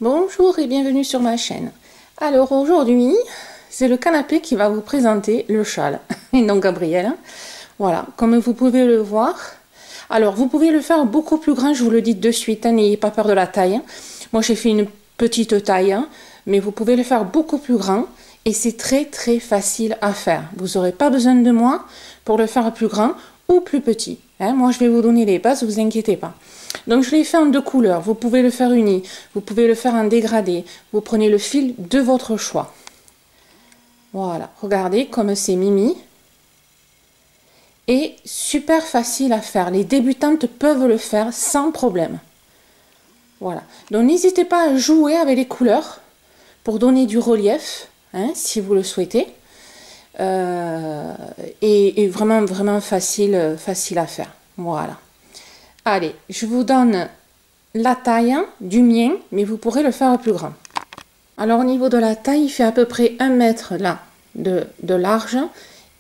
Bonjour et bienvenue sur ma chaîne. Alors aujourd'hui, c'est le canapé qui va vous présenter le châle, et non Gabriel. Voilà, comme vous pouvez le voir. Alors vous pouvez le faire beaucoup plus grand, je vous le dis de suite, hein, n'ayez pas peur de la taille. Moi j'ai fait une petite taille, hein, mais vous pouvez le faire beaucoup plus grand. Et c'est très facile à faire. Vous n'aurez pas besoin de moi pour le faire plus grand ou plus petit. Hein. Moi je vais vous donner les bases, vous inquiétez pas. Donc je l'ai fait en deux couleurs, vous pouvez le faire uni, vous pouvez le faire en dégradé, vous prenez le fil de votre choix. Voilà, regardez comme c'est mimi. Et super facile à faire, les débutantes peuvent le faire sans problème. Voilà, donc n'hésitez pas à jouer avec les couleurs pour donner du relief, hein, si vous le souhaitez. Et vraiment facile à faire, voilà. Allez, je vous donne la taille du mien, mais vous pourrez le faire plus grand. Alors au niveau de la taille, il fait à peu près 1 mètre là de large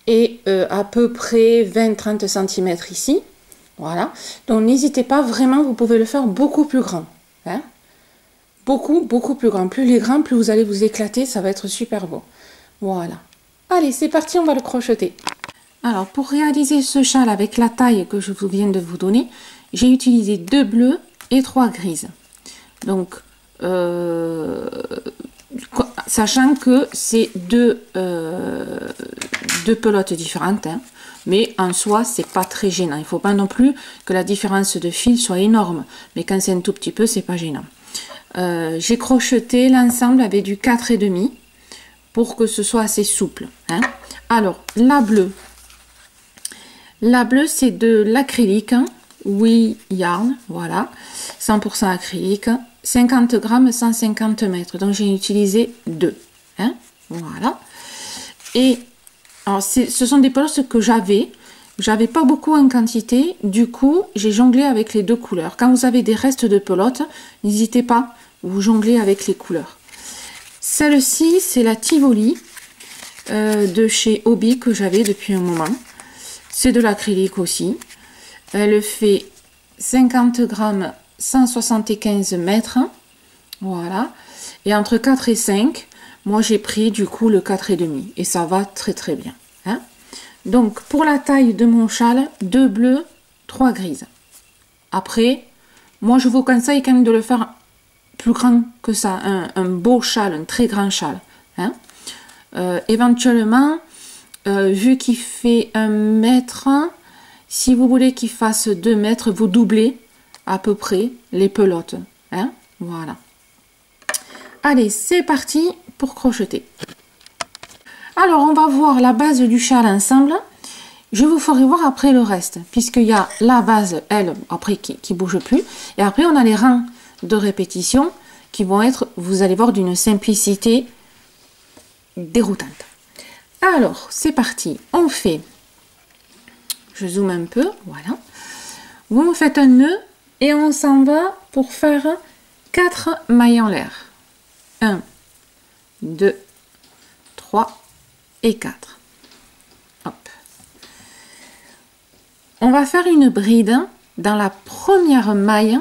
et à peu près 20-30 cm ici. Voilà, donc n'hésitez pas, vraiment, vous pouvez le faire beaucoup plus grand. Hein. Beaucoup plus grand. Plus il est grand, plus vous allez vous éclater, ça va être super beau. Voilà. Allez, c'est parti, on va le crocheter. Alors, pour réaliser ce châle avec la taille que je viens de vous donner, j'ai utilisé 2 bleus et 3 grises. Donc, sachant que c'est deux pelotes différentes, hein, mais en soi, c'est pas très gênant. Il ne faut pas non plus que la différence de fil soit énorme, mais quand c'est un tout petit peu, c'est pas gênant. J'ai crocheté l'ensemble avec du 4,5 pour que ce soit assez souple. Hein. Alors, la bleue, c'est de l'acrylique, hein, Oui Yarn, voilà, 100% acrylique, 50 grammes, 150 mètres. Donc j'ai utilisé 2. Hein, voilà. Et alors, ce sont des pelotes que j'avais pas beaucoup en quantité, du coup j'ai jonglé avec les deux couleurs. Quand vous avez des restes de pelotes, n'hésitez pas, vous jonglez avec les couleurs. Celle-ci, c'est la Tivoli de chez Hobby que j'avais depuis un moment. C'est de l'acrylique aussi. Elle fait 50 grammes, 175 mètres. Voilà. Et entre 4 et 5, moi j'ai pris du coup le 4,5. Et ça va très bien. Hein. Donc pour la taille de mon châle, 2 bleus, 3 grises. Après, moi je vous conseille quand même de le faire plus grand que ça. Un beau châle, un très grand châle. Hein. Éventuellement, vu qu'il fait 1 mètre, si vous voulez qu'il fasse 2 mètres, vous doublez à peu près les pelotes. Hein, voilà. Allez, c'est parti pour crocheter. Alors, on va voir la base du châle ensemble. Je vous ferai voir après le reste, puisqu'il y a la base, elle, après, qui ne bouge plus. Et après, on a les rangs de répétition qui vont être, vous allez voir, d'une simplicité déroutante. Alors, c'est parti. On fait, je zoome un peu, voilà. Vous me faites un nœud et on s'en va pour faire 4 mailles en l'air. 1, 2, 3 et 4. Hop. On va faire une bride dans la première maille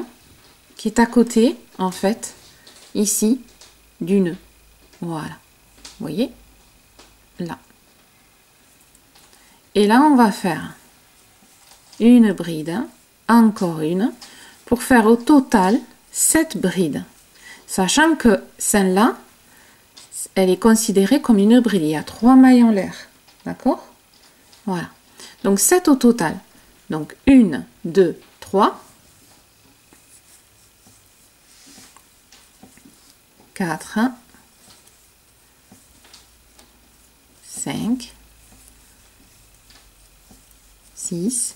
qui est à côté, en fait, ici, du nœud. Voilà. Vous voyez? Là. Et là, on va faire une bride, encore une, pour faire au total 7 brides. Sachant que celle-là, elle est considérée comme une bride. Il y a 3 mailles en l'air. D'accord? Voilà. Donc 7 au total. Donc 1, 2, 3, 4, 5, 6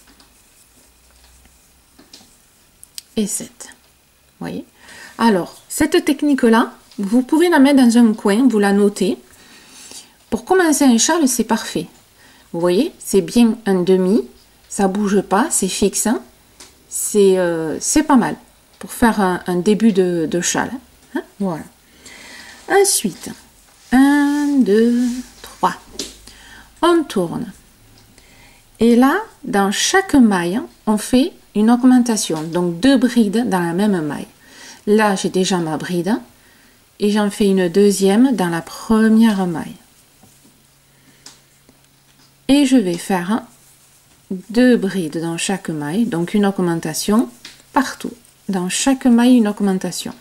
et 7. Vous voyez? Alors, cette technique-là, vous pouvez la mettre dans un coin, vous la notez. Pour commencer un châle, c'est parfait. Vous voyez? C'est bien un demi, ça bouge pas, c'est fixe. Hein? C'est pas mal pour faire un début de châle. Hein? Voilà. Ensuite, 1, 2, 3. On tourne. Et là, dans chaque maille, on fait une augmentation. Donc 2 brides dans la même maille. Là, j'ai déjà ma bride. et j'en fais une deuxième dans la première maille. Et je vais faire 2 brides dans chaque maille, donc une augmentation partout. Dans chaque maille, une augmentation.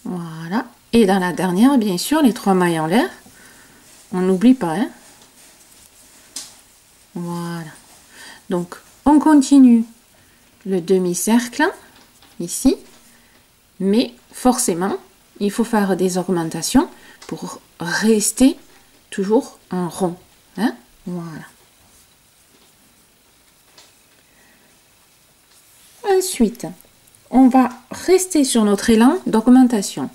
Voilà. Et dans la dernière, bien sûr, les 3 mailles en l'air. On n'oublie pas, hein. Voilà. Donc, on continue le demi-cercle, ici. Mais, forcément, il faut faire des augmentations pour rester toujours en rond, hein. Voilà. Ensuite, on va rester sur notre élan d'augmentation.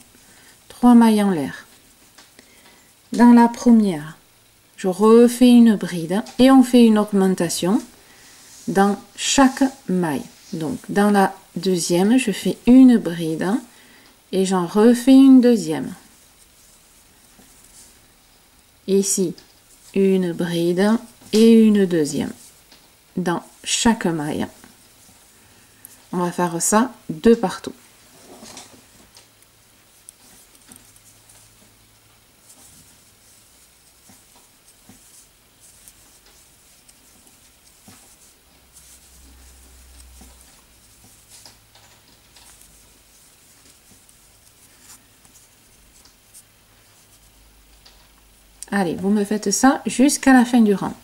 3 mailles en l'air. Dans la première, je refais une bride et on fait une augmentation dans chaque maille. Donc, dans la deuxième, je fais une bride et j'en refais une deuxième. Ici, une bride et une deuxième dans chaque maille. On va faire ça 2 partout. Allez, vous me faites ça jusqu'à la fin du rang.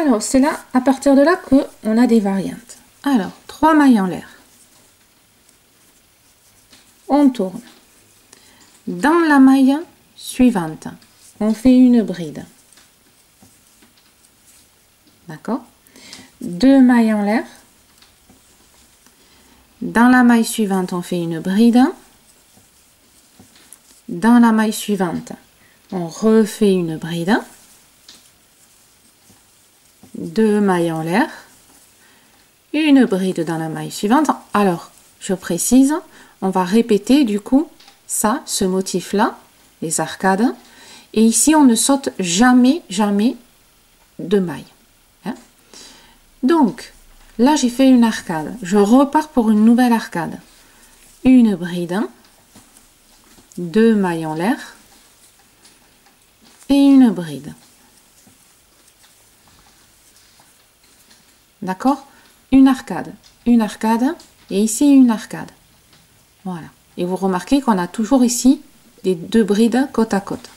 Alors, c'est là, à partir de là, qu'on a des variantes. Alors, 3 mailles en l'air. On tourne. Dans la maille suivante, on fait une bride. D'accord? 2 mailles en l'air. Dans la maille suivante, on fait une bride. Dans la maille suivante, on refait une bride. 2 mailles en l'air. Une bride dans la maille suivante. Alors, je précise, on va répéter du coup ça, ce motif-là, les arcades. Et ici, on ne saute jamais, jamais de mailles. Hein? Donc, là, j'ai fait une arcade. Je repars pour une nouvelle arcade. Une bride, 2 mailles en l'air et une bride. D'accord? Une arcade, et ici une arcade. Voilà. Et vous remarquez qu'on a toujours ici des 2 brides côte à côte.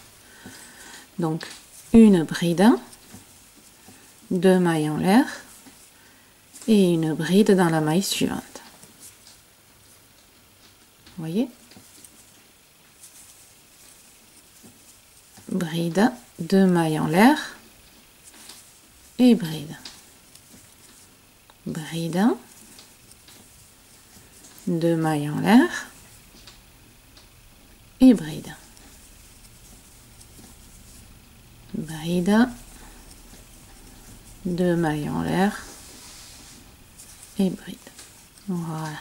Donc, une bride, 2 mailles en l'air et une bride dans la maille suivante. Vous voyez? Bride, 2 mailles en l'air et bride. Bride, 2 mailles en l'air et bride. Bride, 2 mailles en l'air et bride. Voilà.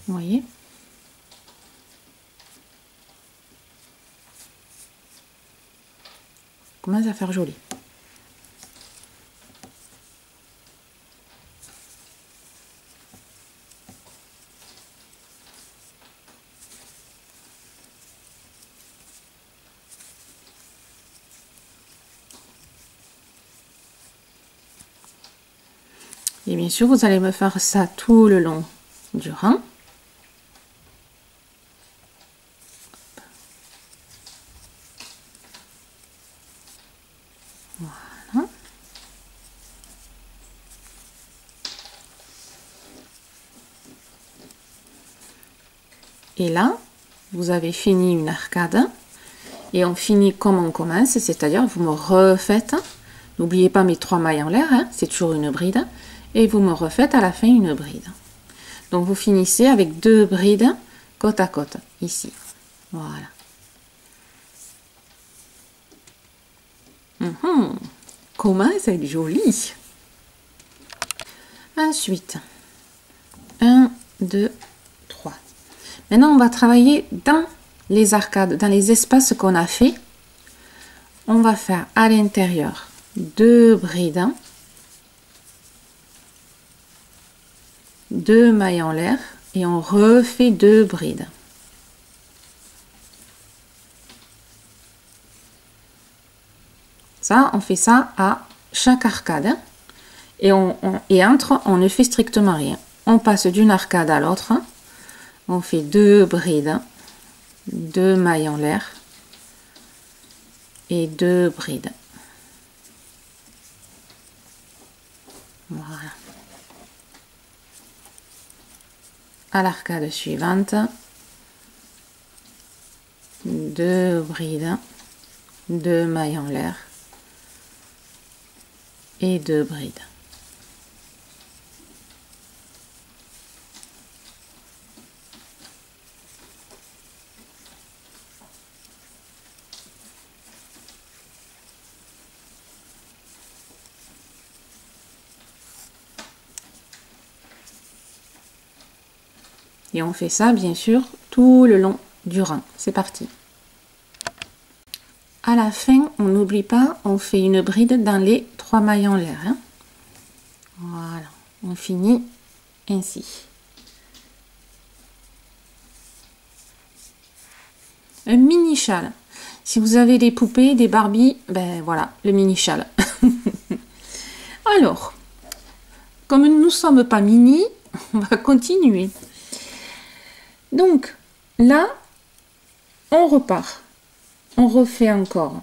Vous voyez? Commence à faire joli. Et bien sûr, vous allez me faire ça tout le long du rang. Voilà. Et là, vous avez fini une arcade. Et on finit comme on commence, c'est-à-dire vous me refaites, n'oubliez pas mes 3 mailles en l'air, hein, c'est toujours une bride, et vous me refaites à la fin une bride. Donc vous finissez avec 2 brides côte à côte, ici. Voilà. Comment ça va être joli. Ensuite, 1, 2, 3. Maintenant, on va travailler dans les arcades, dans les espaces qu'on a fait. On va faire à l'intérieur 2 brides, 2 mailles en l'air et on refait 2 brides. Ça, on fait ça à chaque arcade. Et, entre, on ne fait strictement rien. On passe d'une arcade à l'autre. On fait 2 brides, 2 mailles en l'air et 2 brides. Voilà. À l'arcade suivante, 2 brides, 2 mailles en l'air et 2 brides. Et on fait ça, bien sûr, tout le long du rang. C'est parti. À la fin, on n'oublie pas, on fait une bride dans les 3 mailles en l'air. Hein. Voilà, on finit ainsi. Un mini châle. Si vous avez des poupées, des Barbie, ben voilà, le mini châle. Alors, comme nous ne sommes pas mini, on va continuer. Donc, là, on repart. On refait encore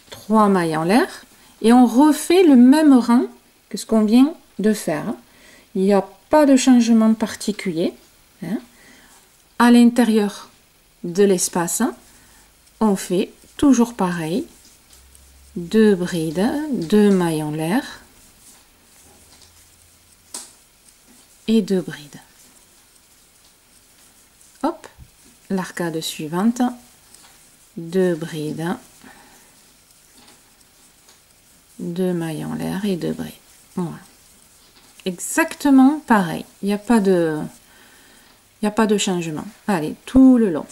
3 mailles en l'air et on refait le même rang que ce qu'on vient de faire. Il n'y a pas de changement particulier. Hein. À l'intérieur de l'espace, on fait toujours pareil. 2 brides, 2 mailles en l'air et 2 brides. Hop, l'arcade suivante, 2 brides, 2 mailles en l'air et 2 brides. Voilà. Exactement pareil. Il n'y a pas de changement. Allez, tout le long.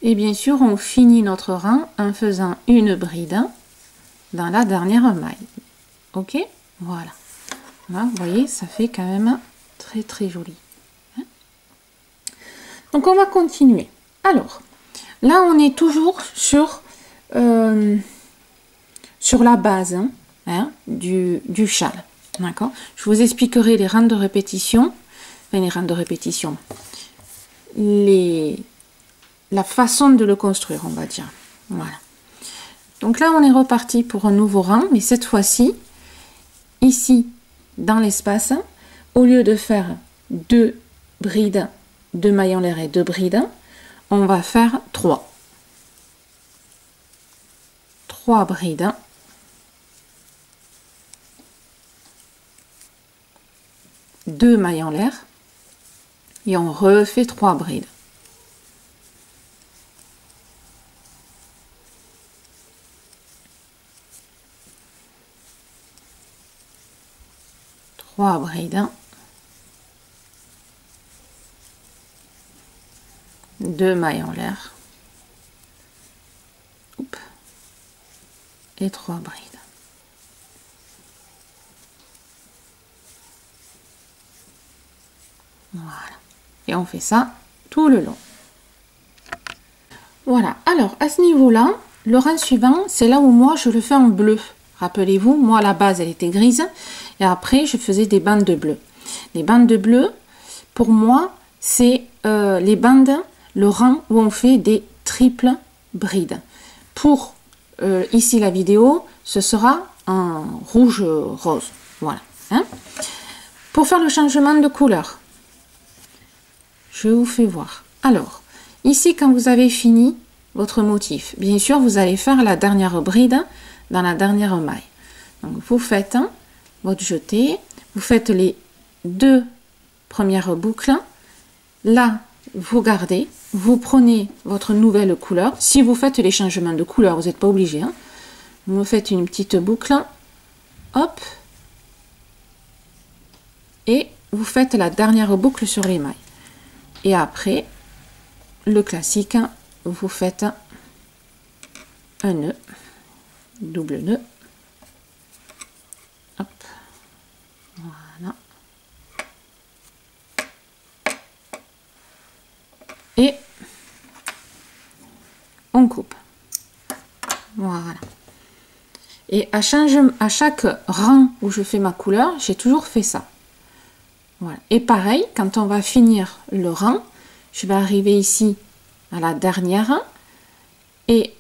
Et bien sûr, on finit notre rang en faisant une bride dans la dernière maille. Ok, voilà. Là, vous voyez, ça fait quand même très très joli. Donc on va continuer. Alors, là on est toujours sur la base du châle. D'accord. Je vous expliquerai les rangs de répétition, enfin les rangs de répétition, la façon de le construire, on va dire. Voilà. Donc là on est reparti pour un nouveau rang, mais cette fois-ci, ici dans l'espace, au lieu de faire 2 brides, 2 mailles en l'air et 2 brides, on va faire 3 brides, 2 mailles en l'air et on refait 3 brides. Brides, 2 mailles en l'air et 3 brides. Voilà. Et on fait ça tout le long. Voilà. Alors, à ce niveau-là, le rang suivant, c'est là où moi, je le fais en bleu. Rappelez-vous, moi, à la base, elle était grise. Et après, je faisais des bandes de bleu. Les bandes de bleu, pour moi, c'est les bandes, le rang où on fait des triples brides. Pour ici la vidéo, ce sera en rouge-rose. Voilà. Hein. Pour faire le changement de couleur, je vous fais voir. Alors, ici, quand vous avez fini votre motif, bien sûr, vous allez faire la dernière bride dans la dernière maille. Donc, vous faites votre jeté, vous faites les 2 premières boucles. Là, vous gardez, vous prenez votre nouvelle couleur. Si vous faites les changements de couleur, vous n'êtes pas obligé. Hein. Vous faites une petite boucle, hop, et vous faites la dernière boucle sur les mailles. Et après, le classique, vous faites un nœud, double nœud, hop, voilà, et on coupe, voilà. Et à chaque rang où je fais ma couleur, j'ai toujours fait ça. Voilà. Et pareil, quand on va finir le rang, je vais arriver ici à la dernière et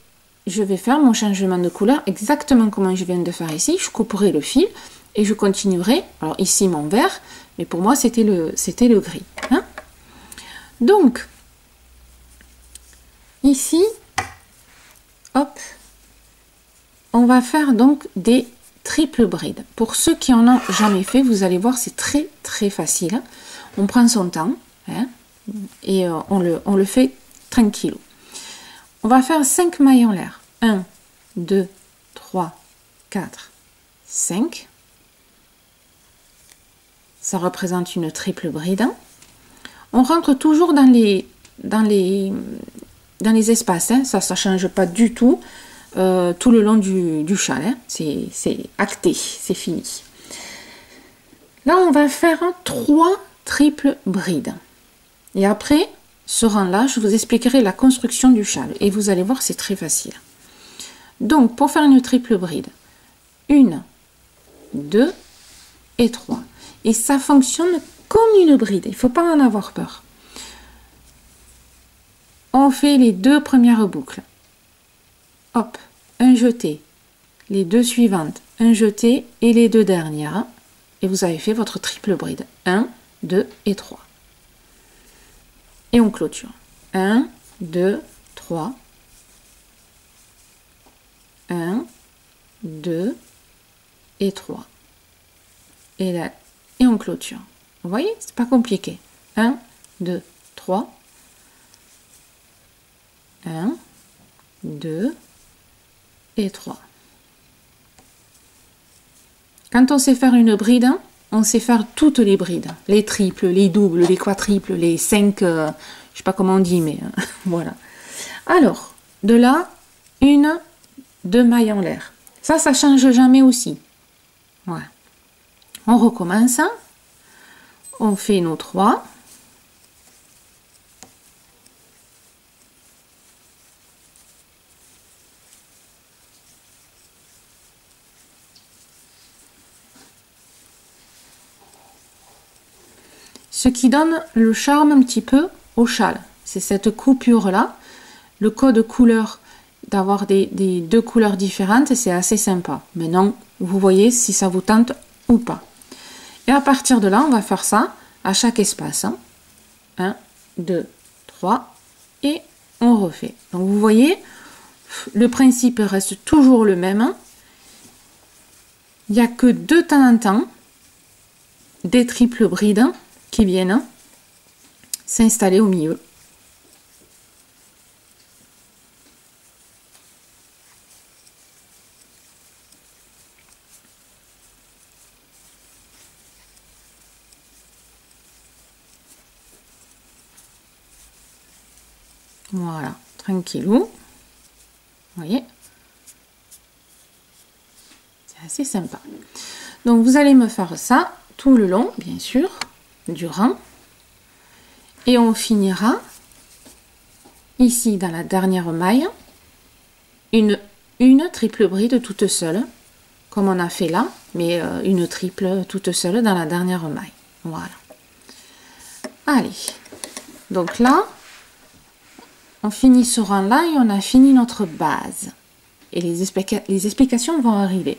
je vais faire mon changement de couleur exactement comme je viens de faire ici. Je couperai le fil et je continuerai. Alors ici mon vert, mais pour moi c'était le gris. Hein. Donc, ici, hop, on va faire donc des triple brides. Pour ceux qui en ont jamais fait, vous allez voir, c'est très très facile. On prend son temps hein, et on le fait tranquille. On va faire 5 mailles en l'air. 1, 2, 3, 4, 5. Ça représente une triple bride. On rentre toujours dans les espaces. Hein. Ça ne change pas du tout. Tout le long du châle, hein. C'est acté, c'est fini. Là, on va faire 3 triples brides. Et après, ce rang-là, je vous expliquerai la construction du châle. Et vous allez voir, c'est très facile. Donc, pour faire une triple bride, 1, 2 et 3. Et ça fonctionne comme une bride. Il ne faut pas en avoir peur. On fait les 2 premières boucles. Hop, un jeté, les 2 suivantes, un jeté et les 2 dernières. Et vous avez fait votre triple bride. 1, 2 et 3. Et on clôture. 1, 2, 3. 1, 2 et 3. Et là, et on clôture. Vous voyez, c'est pas compliqué. 1, 2, 3. 1, 2 et 3. Quand on sait faire une bride, on sait faire toutes les brides. Les triples, les doubles, les quadruples, les 5, je sais pas comment on dit, mais voilà. Alors, de là, 1, 2 mailles en l'air. Ça change jamais aussi. Voilà. On recommence. On fait nos 3. Ce qui donne le charme un petit peu au châle. C'est cette coupure-là. Le code couleur, d'avoir des 2 couleurs différentes, c'est assez sympa. Maintenant, vous voyez si ça vous tente ou pas. Et à partir de là, on va faire ça à chaque espace. 1, 2, 3 et on refait. Donc vous voyez, le principe reste toujours le même. Il n'y a que de temps en temps des triples brides qui viennent s'installer au milieu. Voilà, tranquillou. Vous voyez, c'est assez sympa. Donc vous allez me faire ça tout le long, bien sûr, du rang. Et on finira ici dans la dernière maille une triple bride toute seule, comme on a fait là, mais une triple toute seule dans la dernière maille. Voilà. Allez, donc là, on finit ce rang là et on a fini notre base. Et les explications vont arriver.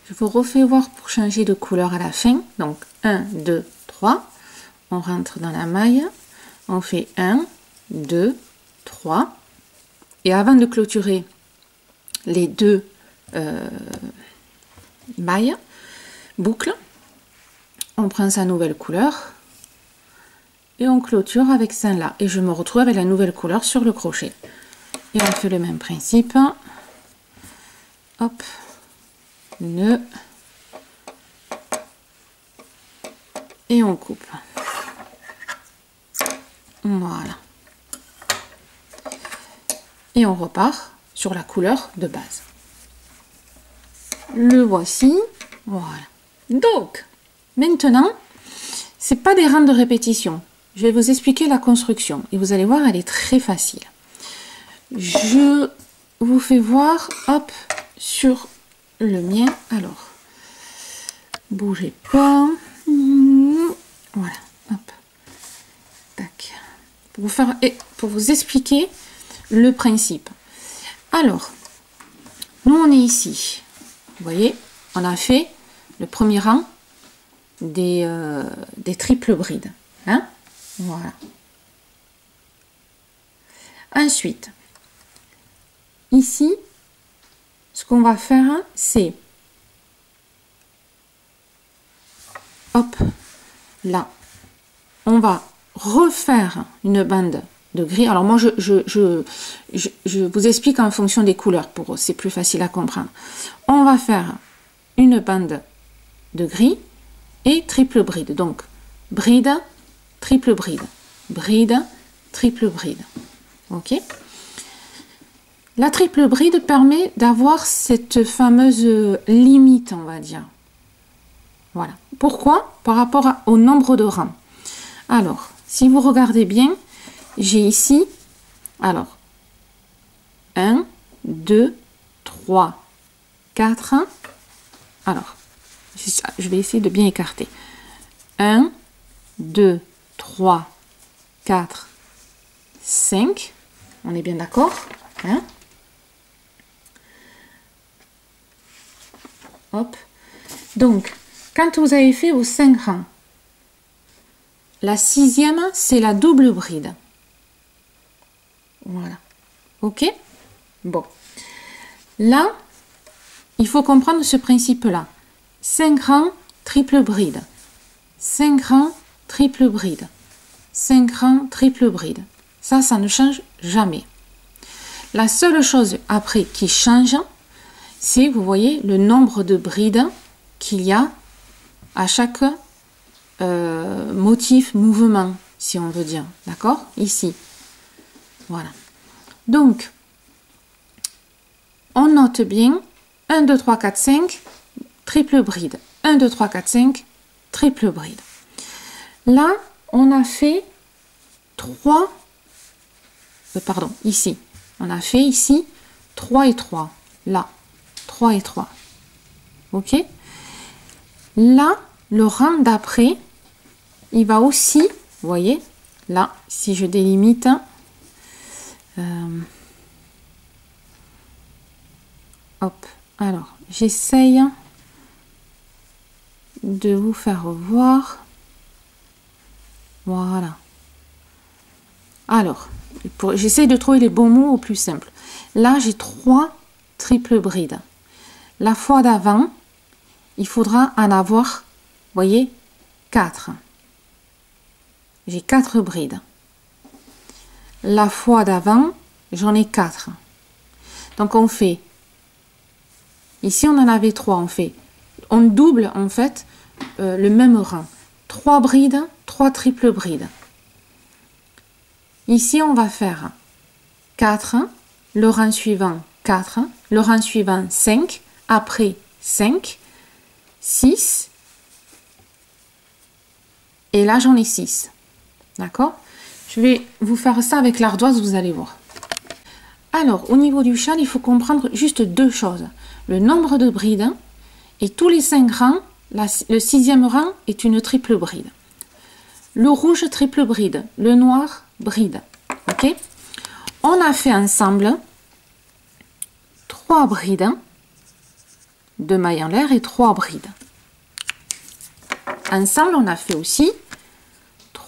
Je vous refais voir pour changer de couleur à la fin. Donc 1, 2, 3. on rentre dans la maille, on fait 1, 2, 3. Et avant de clôturer les deux mailles, boucles, on prend sa nouvelle couleur et on clôture avec celle-là. Et je me retrouve avec la nouvelle couleur sur le crochet. Et on fait le même principe. Hop, nœud. Et on coupe. Voilà. Et on repart sur la couleur de base. Le voici. Voilà. Donc, maintenant, c'est pas des rangs de répétition. Je vais vous expliquer la construction. Et vous allez voir, elle est très facile. Je vous fais voir, hop, sur le mien. Alors, bougez pas. Voilà, hop. Tac. Pour vous expliquer le principe. Alors, nous on est ici. Vous voyez, on a fait le premier rang des triples brides. Hein? Voilà. Ensuite, ici, ce qu'on va faire, c'est hop, là, on va refaire une bande de gris. Alors moi, je vous explique en fonction des couleurs, c'est plus facile à comprendre. On va faire une bande de gris et triple bride. Donc, bride, triple bride, bride, triple bride. Ok? La triple bride permet d'avoir cette fameuse limite, on va dire. Voilà. Pourquoi? Par rapport au nombre de rangs. Alors, si vous regardez bien, j'ai ici, alors, 1, 2, 3, 4. Alors, je vais essayer de bien écarter. 1, 2, 3, 4, 5. On est bien d'accord, hein? Hop. Donc, quand vous avez fait vos 5 rangs, la 6e, c'est la double bride. Voilà. Ok? Bon. Là, il faut comprendre ce principe-là. 5 rangs, triple bride. 5 rangs, triple bride. 5 rangs, triple bride. Ça ne change jamais. La seule chose après qui change, c'est, vous voyez, le nombre de brides qu'il y a à chaque motif, mouvement, si on veut dire. D'accord? Ici. Voilà. Donc, on note bien 1, 2, 3, 4, 5, triple bride. 1, 2, 3, 4, 5, triple bride. Là, on a fait 3, pardon, ici. On a fait ici 3 et 3. Là, 3 et 3. Ok? Là, le rang d'après, il va aussi, vous voyez, là, si je délimite, hop, alors, j'essaye de vous faire voir. Voilà. Alors, j'essaie de trouver les bons mots au plus simple. Là, j'ai 3 triples brides. La fois d'avant, il faudra en avoir, vous voyez, 4. J'ai 4 brides. La fois d'avant, j'en ai 4. Donc, on fait, ici, on en avait 3, on double, en fait, le même rang. 3 brides, 3 triples brides. Ici, on va faire 4, le rang suivant 4, le rang suivant 5, après 5, 6, et là j'en ai 6. D'accord? Je vais vous faire ça avec l'ardoise, vous allez voir. Alors, au niveau du châle, il faut comprendre juste 2 choses. Le nombre de brides, et tous les 5 rangs, le 6e rang est une triple bride. Le rouge, triple bride. Le noir, bride. Ok? On a fait ensemble 3 brides, 2 mailles en l'air et 3 brides. Ensemble, on a fait aussi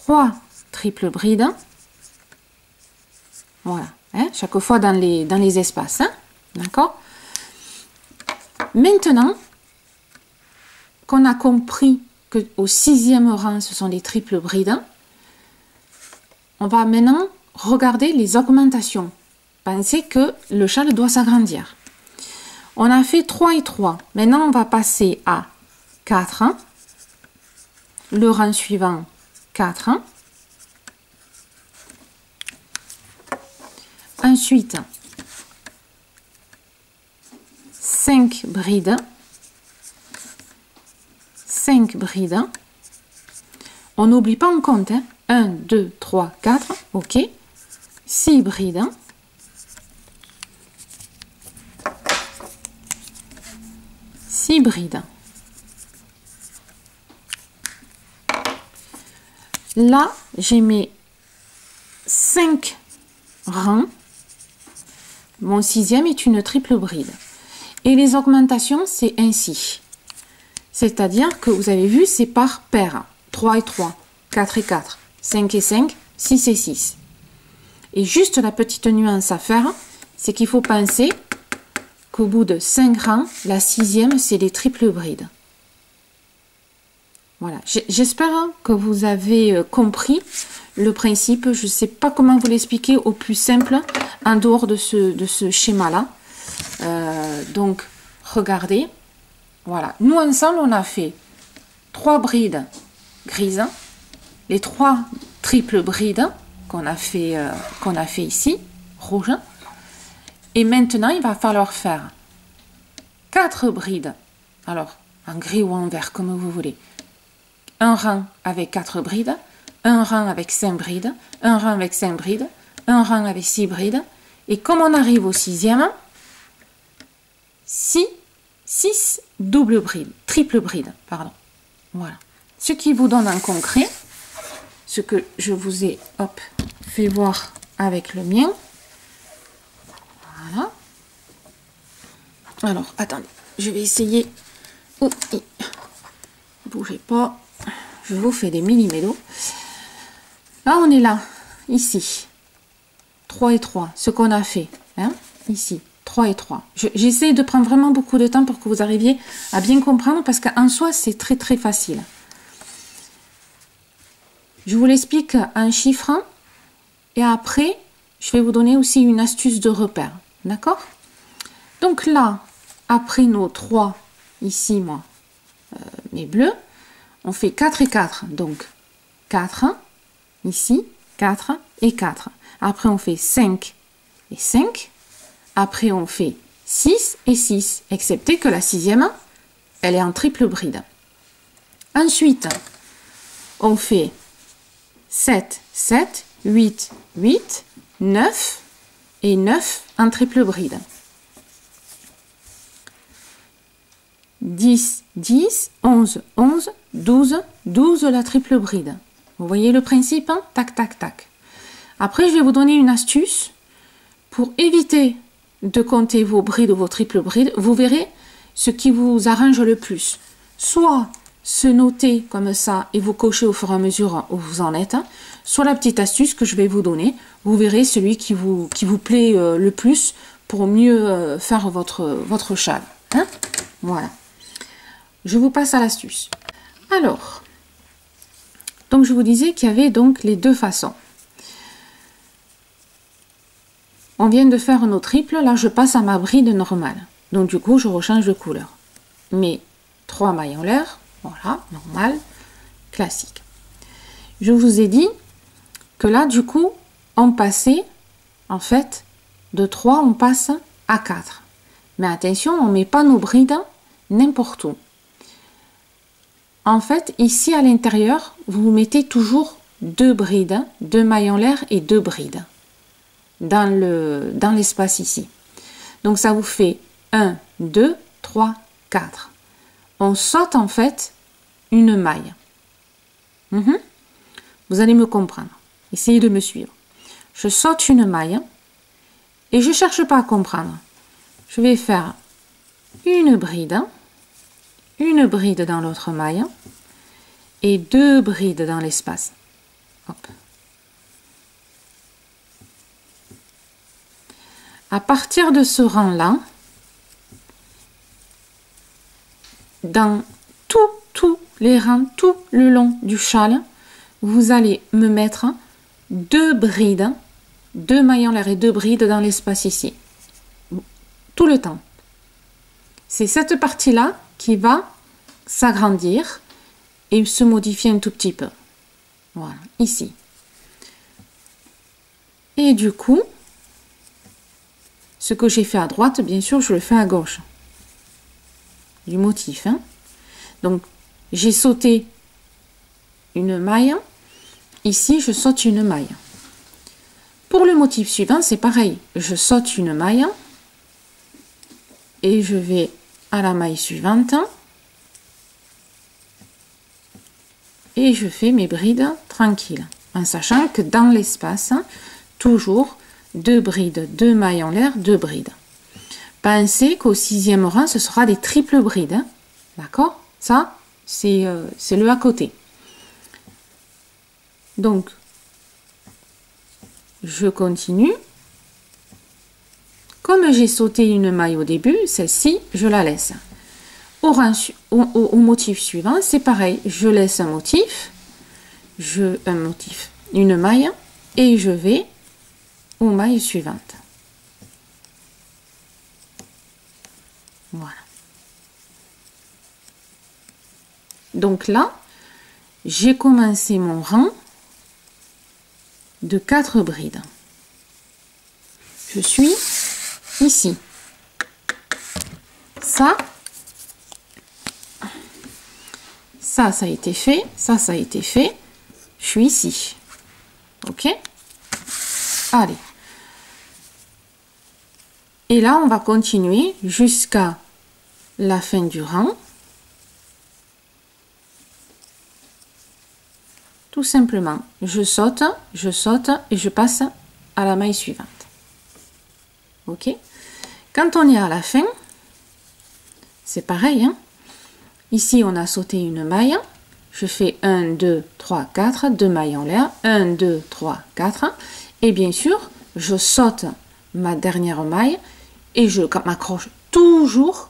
3 triples brides. Voilà, hein, chaque fois dans les espaces, hein, d'accord? Maintenant qu'on a compris qu'au 6e rang, ce sont des triples brides, on va maintenant regarder les augmentations. Pensez que le châle doit s'agrandir. On a fait 3 et 3. Maintenant, on va passer à 4. Le rang suivant, 4. Ensuite, 5 brides. 5 brides. On n'oublie pas, on compte. Hein. 1, 2, 3, 4. OK. 6 brides. 6 brides. Là, j'ai mes 5 rangs. Mon 6e est une triple bride. Et les augmentations, c'est ainsi. C'est-à-dire que vous avez vu, c'est par paire. 3 et 3, 4 et 4, 5 et 5, 6 et 6. Et juste la petite nuance à faire, c'est qu'il faut penser qu'au bout de 5 rangs, la 6e, c'est les triples brides. Voilà, j'espère que vous avez compris le principe. Je ne sais pas comment vous l'expliquer au plus simple, en dehors de ce schéma-là. Donc, regardez. Voilà, nous ensemble, on a fait 3 brides grises, les 3 triples brides qu'on a fait ici, rouge. Et maintenant, il va falloir faire 4 brides, alors en gris ou en vert, comme vous voulez. Un rang avec 4 brides, un rang avec 5 brides, un rang avec 5 brides, un rang avec 6 brides. Et comme on arrive au 6e, 6 double brides, triple brides, pardon. Voilà. Ce qui vous donne en concret, ce que je vous ai fait voir avec le mien. Voilà. Alors, attendez, je vais essayer. Oh, bougez pas. Je vous fais des millimélos. Là, on est là, ici. 3 et 3, ce qu'on a fait. Hein, ici, 3 et 3. J'essaie de prendre vraiment beaucoup de temps pour que vous arriviez à bien comprendre, parce qu'en soi, c'est très très facile. Je vous l'explique en chiffres. Et après, je vais vous donner aussi une astuce de repère. D'accord? Donc là, après nos 3, ici, moi, mes bleus, on fait 4 et 4. Donc, 4, ici, 4 et 4. Après, on fait 5 et 5. Après, on fait 6 et 6, excepté que la 6e, elle est en triple bride. Ensuite, on fait 7, 7, 8, 8, 9 et 9 en triple bride. 10, 10, 11, 11, 12, 12 la triple bride. Vous voyez le principe, hein? Tac, tac, tac. Après, je vais vous donner une astuce pour éviter de compter vos brides ou vos triples brides. Vous verrez ce qui vous arrange le plus. Soit se noter comme ça et vous cochez au fur et à mesure où vous en êtes, hein, soit la petite astuce que je vais vous donner. Vous verrez celui qui vous plaît le plus pour mieux faire votre châle. Hein? Voilà. Je vous passe à l'astuce. Alors, donc je vous disais qu'il y avait donc les deux façons. On vient de faire nos triples, là je passe à ma bride normale. Donc du coup je rechange de couleur. Mes 3 mailles en l'air, voilà, normal, classique. Je vous ai dit que là du coup on passait, en fait, de 3 on passe à 4. Mais attention, on ne met pas nos brides n'importe où. En fait, ici à l'intérieur, vous mettez toujours 2 brides, 2 mailles en l'air et 2 brides dans l'espace ici. Donc ça vous fait 1, 2, 3, 4. On saute en fait une maille. Vous allez me comprendre. Essayez de me suivre. Je saute une maille et je ne cherche pas à comprendre. Je vais faire une bride dans l'autre maille et 2 brides dans l'espace. Hop. À partir de ce rang-là, dans tous les rangs, tout le long du châle, vous allez me mettre 2 brides, 2 mailles en l'air et 2 brides dans l'espace ici. Tout le temps. C'est cette partie-là qui va s'agrandir et se modifier un tout petit peu. Voilà, ici. Et du coup, ce que j'ai fait à droite, bien sûr, je le fais à gauche du motif. Hein. Donc, j'ai sauté une maille. Ici, je saute une maille. Pour le motif suivant, c'est pareil. Je saute une maille et je vais à la maille suivante et je fais mes brides tranquilles, en sachant que dans l'espace, toujours 2 brides, 2 mailles en l'air, 2 brides. Pensez qu'au 6e rang, ce sera des triples brides. Hein. D'accord? Ça, c'est le à côté. Donc, je continue. Comme j'ai sauté une maille au début, celle-ci, je la laisse. Au motif suivant, c'est pareil. Je laisse un motif, une maille, et je vais aux mailles suivantes. Voilà. Donc là, j'ai commencé mon rang de 4 brides. Je suis ici. Ça a été fait. Ça a été fait. Je suis ici. Ok? Allez. Et là, on va continuer jusqu'à la fin du rang. Tout simplement, je saute et je passe à la maille suivante. Ok? Quand on est à la fin, c'est pareil. Hein? Ici, on a sauté une maille. Je fais 1, 2, 3, 4, 2 mailles en l'air. 1, 2, 3, 4. Et bien sûr, je saute ma dernière maille et je m'accroche toujours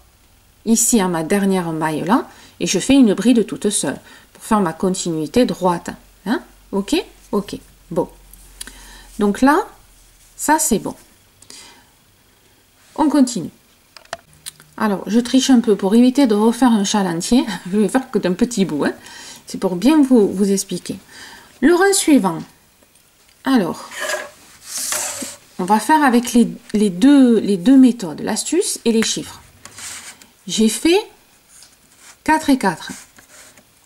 ici à ma dernière maille là et je fais une bride toute seule pour faire ma continuité droite. Hein? Ok? Ok. Bon. Donc là, ça c'est bon. On continue. Alors, je triche un peu pour éviter de refaire un châle entier. Je vais faire que d'un petit bout. Hein. C'est pour bien vous expliquer. Le rang suivant. Alors, on va faire avec les deux méthodes, l'astuce et les chiffres. J'ai fait 4 et 4.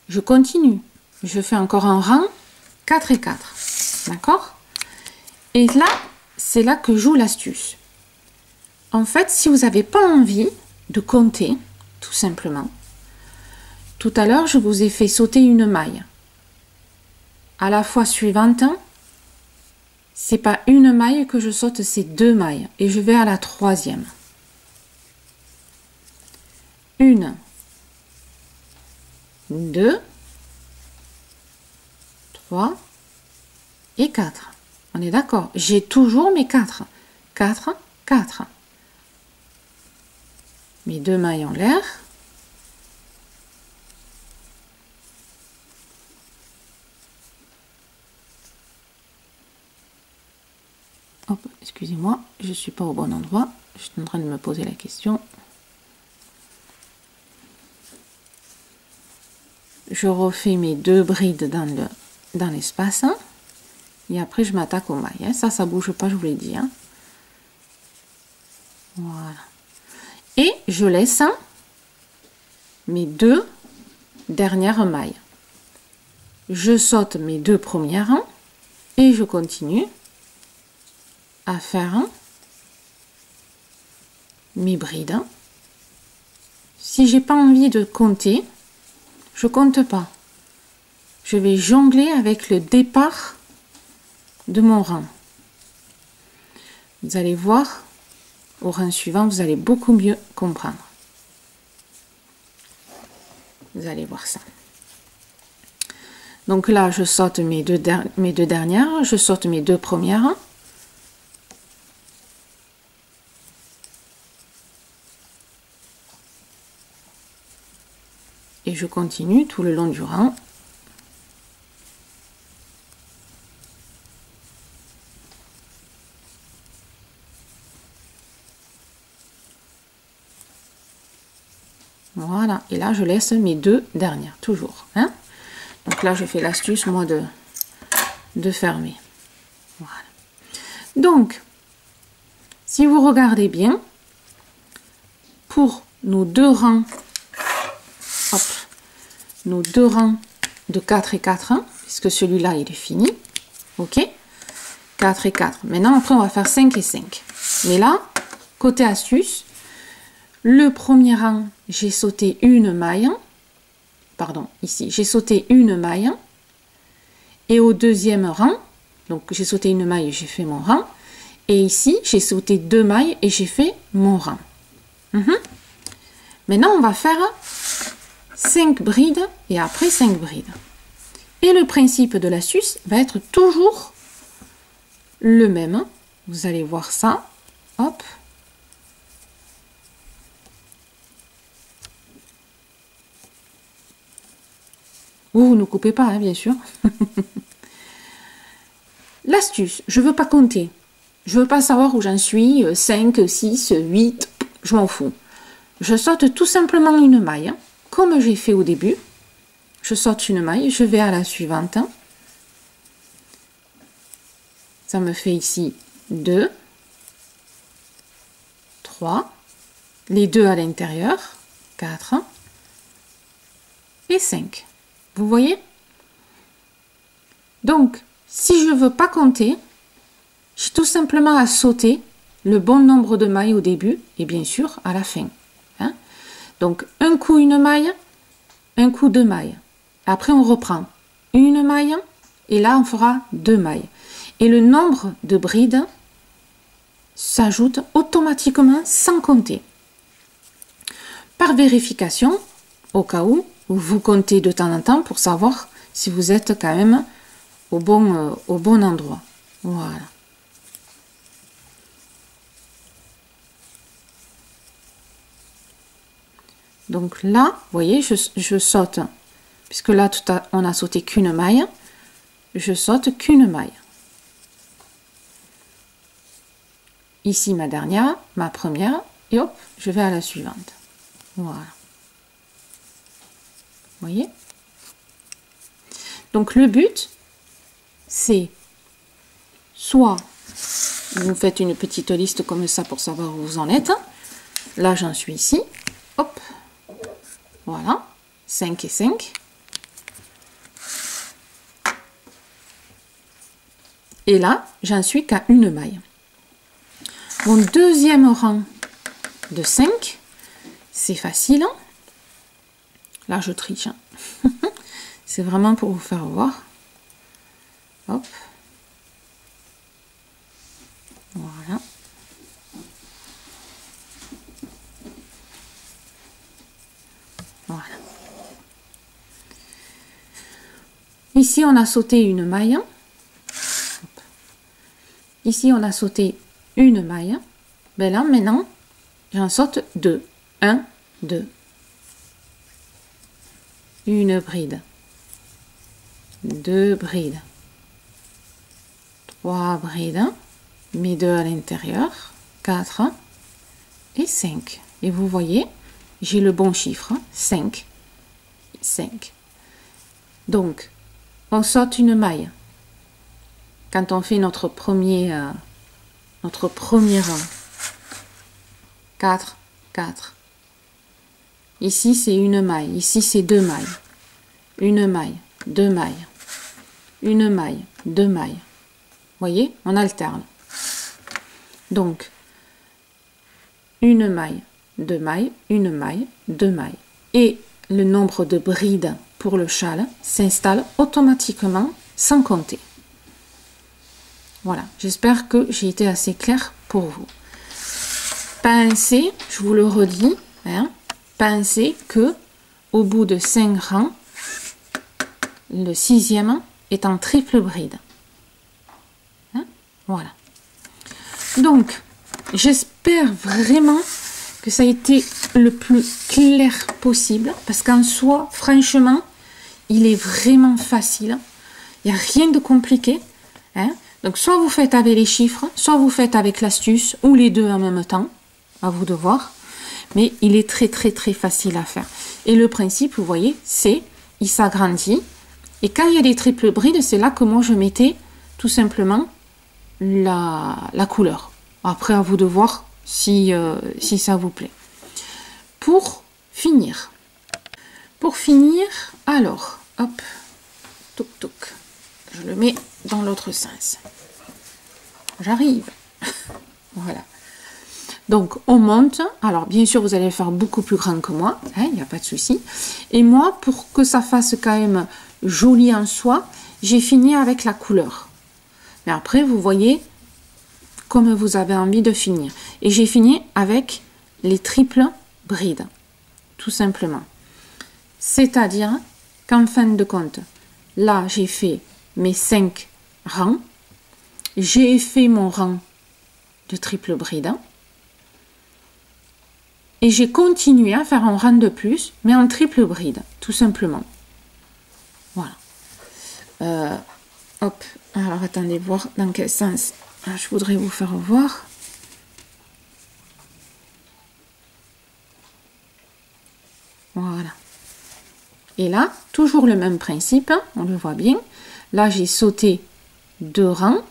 Je continue. Je fais encore un rang 4 et 4. D'accord? Et là, c'est là que joue l'astuce. En fait, si vous n'avez pas envie de compter, tout simplement, tout à l'heure, je vous ai fait sauter une maille. À la fois suivante, c'est pas une maille que je saute, c'est 2 mailles. Et je vais à la 3e. 1, 2, 3 et 4. On est d'accord? J'ai toujours mes 4. 4, 4. Mes 2 mailles en l'air. Hop, excusez-moi, je ne suis pas au bon endroit. Je suis en train de me poser la question. Je refais mes 2 brides dans l'espace. Hein, et après, je m'attaque aux mailles. Hein. Ça ne bouge pas, je vous l'ai dit. Hein. Voilà. Et je laisse mes 2 dernières mailles. Je saute mes 2 premières et je continue à faire mes brides. Si j'ai pas envie de compter, je compte pas. Je vais jongler avec le départ de mon rang. Vous allez voir, au rang suivant, vous allez beaucoup mieux comprendre. Vous allez voir ça. Donc là, je saute mes deux dernières, je saute mes 2 premières. Et je continue tout le long du rang. Voilà, et là je laisse mes 2 dernières, toujours. Hein? Donc là je fais l'astuce, moi, de fermer. Voilà. Donc, si vous regardez bien, pour nos 2 rangs, hop, nos 2 rangs de 4 et 4, hein, puisque celui-là il est fini, ok, 4 et 4. Maintenant, après on va faire 5 et 5. Mais là, côté astuce, le premier rang, j'ai sauté une maille, pardon, ici, j'ai sauté une maille, et au deuxième rang, donc j'ai sauté une maille et j'ai fait mon rang, et ici, j'ai sauté 2 mailles et j'ai fait mon rang. Maintenant, on va faire 5 brides et après 5 brides. Et le principe de l'astuce va être toujours le même. Vous allez voir ça. Hop. Vous ne coupez pas, hein, bien sûr. L'astuce, je ne veux pas compter. Je ne veux pas savoir où j'en suis, 5, 6, 8, je m'en fous. Je saute tout simplement une maille, hein, comme j'ai fait au début. Je saute une maille, je vais à la suivante. Ça me fait ici 2, 3, les 2 à l'intérieur, 4 et 5. Vous voyez? Donc, si je ne veux pas compter, j'ai tout simplement à sauter le bon nombre de mailles au début et bien sûr à la fin. Hein? Donc, un coup une maille, un coup 2 mailles. Après, on reprend une maille et là, on fera 2 mailles. Et le nombre de brides s'ajoute automatiquement sans compter. Par vérification, au cas où, vous comptez de temps en temps pour savoir si vous êtes quand même au bon endroit. Voilà. Donc là, vous voyez, je saute, puisque là, on a sauté qu'une maille, je saute qu'une maille. Ici, ma dernière, ma première, et hop, je vais à la suivante. Voilà. Vous voyez? Donc, le but, c'est soit vous faites une petite liste comme ça pour savoir où vous en êtes. Là, j'en suis ici. Hop. Voilà. 5 et 5. Et là, j'en suis qu'à une maille. Mon deuxième rang de 5, c'est facile. Hein? Là, je triche. Hein? C'est vraiment pour vous faire voir. Hop. Voilà. Voilà. Ici, on a sauté une maille. Hop. Ici, on a sauté une maille. Ben là, maintenant, j'en saute 2. 1, 2. Une bride. 2 brides. 3 brides. Mes 2 à l'intérieur. 4 et 5. Et vous voyez, j'ai le bon chiffre. 5. 5. Donc, on saute une maille. Quand on fait notre premier rang. 4, 4. Ici, c'est une maille. Ici, c'est 2 mailles. Une maille, 2 mailles. Une maille, 2 mailles. Vous voyez, on alterne. Donc, une maille, 2 mailles, une maille, 2 mailles. Et le nombre de brides pour le châle s'installe automatiquement sans compter. Voilà, j'espère que j'ai été assez claire pour vous. Pensez, je vous le redis, hein, pensez que au bout de 5 rangs, le 6e est en triple bride. Hein? Voilà. Donc, j'espère vraiment que ça a été le plus clair possible, parce qu'en soi, franchement, il est vraiment facile. Il n'y a rien de compliqué. Hein? Donc, soit vous faites avec les chiffres, soit vous faites avec l'astuce, ou les deux en même temps, à vous de voir. Mais il est très, très, très facile à faire. Et le principe, vous voyez, c'est, il s'agrandit. Et quand il y a des triples brides, c'est là que moi, je mettais tout simplement la couleur. Après, à vous de voir si ça vous plaît. Pour finir, alors, hop, toc toc, je le mets dans l'autre sens. J'arrive. Voilà. Donc, on monte. Alors, bien sûr, vous allez le faire beaucoup plus grand que moi. Il n'y a pas de souci. Et moi, pour que ça fasse quand même joli en soi, j'ai fini avec la couleur. Mais après, vous voyez comme vous avez envie de finir. Et j'ai fini avec les triples brides. Tout simplement. C'est-à-dire qu'en fin de compte, là, j'ai fait mes 5 rangs. J'ai fait mon rang de triple bride. Et j'ai continué à faire un rang de plus, mais en triple bride, tout simplement. Voilà. Hop, alors attendez, voir dans quel sens je voudrais vous faire voir. Voilà. Et là, toujours le même principe, hein, on le voit bien. Là, j'ai sauté 2 rangs,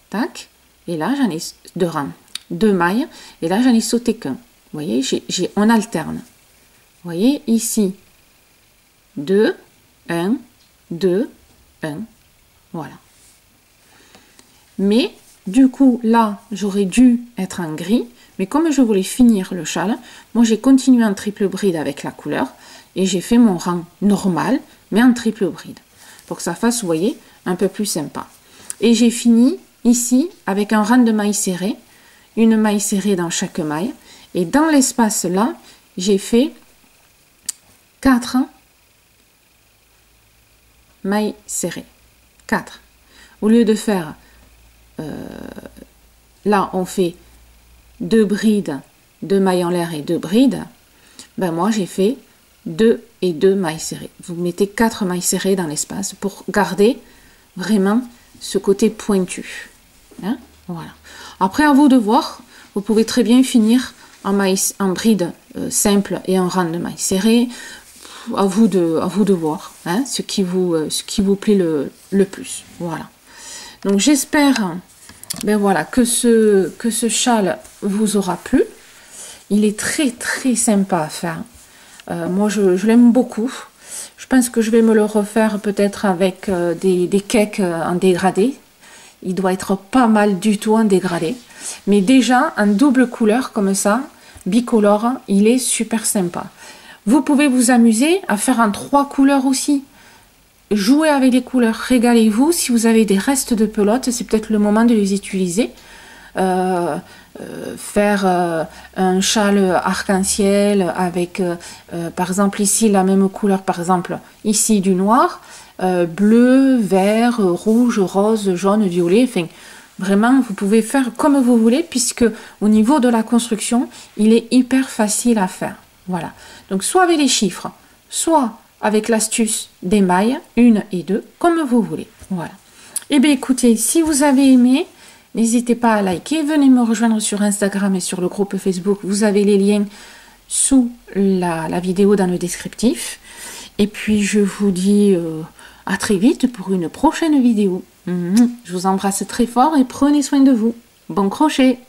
tac, et là, j'en ai 2 rangs, 2 mailles, et là, j'en ai sauté qu'un. Vous voyez, on alterne. Vous voyez, ici, 2, 1, 2, 1. Voilà. Mais, du coup, là, j'aurais dû être en gris. Mais comme je voulais finir le châle, moi, j'ai continué en triple bride avec la couleur. Et j'ai fait mon rang normal, mais en triple bride. Pour que ça fasse, vous voyez, un peu plus sympa. Et j'ai fini ici avec un rang de mailles serrées. Une maille serrée dans chaque maille. Et dans l'espace là, j'ai fait 4 mailles serrées. 4. Au lieu de faire, là on fait 2 brides, 2 mailles en l'air et 2 brides, ben moi j'ai fait 2 et 2 mailles serrées. Vous mettez 4 mailles serrées dans l'espace pour garder vraiment ce côté pointu. Hein? Voilà. Après, à vous de voir, vous pouvez très bien finir en bride simple et en rang de mailles serrées. À vous de voir hein, ce qui vous plaît le plus. Voilà. Donc j'espère ben voilà, que ce châle vous aura plu. Il est très très sympa à faire. Moi je l'aime beaucoup. Je pense que je vais me le refaire peut-être avec des cakes en dégradé. Il doit être pas mal du tout en dégradé. Mais déjà en double couleur comme ça, bicolore, il est super sympa. Vous pouvez vous amuser à faire en 3 couleurs aussi. Jouez avec les couleurs, régalez-vous. Si vous avez des restes de pelote, c'est peut-être le moment de les utiliser. Faire un châle arc-en-ciel avec, par exemple, ici la même couleur, par exemple, ici du noir, bleu, vert, rouge, rose, jaune, violet, enfin, vraiment, vous pouvez faire comme vous voulez, puisque au niveau de la construction, il est hyper facile à faire. Voilà. Donc, soit avec les chiffres, soit avec l'astuce des mailles, 1 et 2, comme vous voulez. Voilà. Et bien, écoutez, si vous avez aimé, n'hésitez pas à liker. Venez me rejoindre sur Instagram et sur le groupe Facebook. Vous avez les liens sous la vidéo dans le descriptif. Et puis, je vous dis à très vite pour une prochaine vidéo. Je vous embrasse très fort et prenez soin de vous. Bon crochet!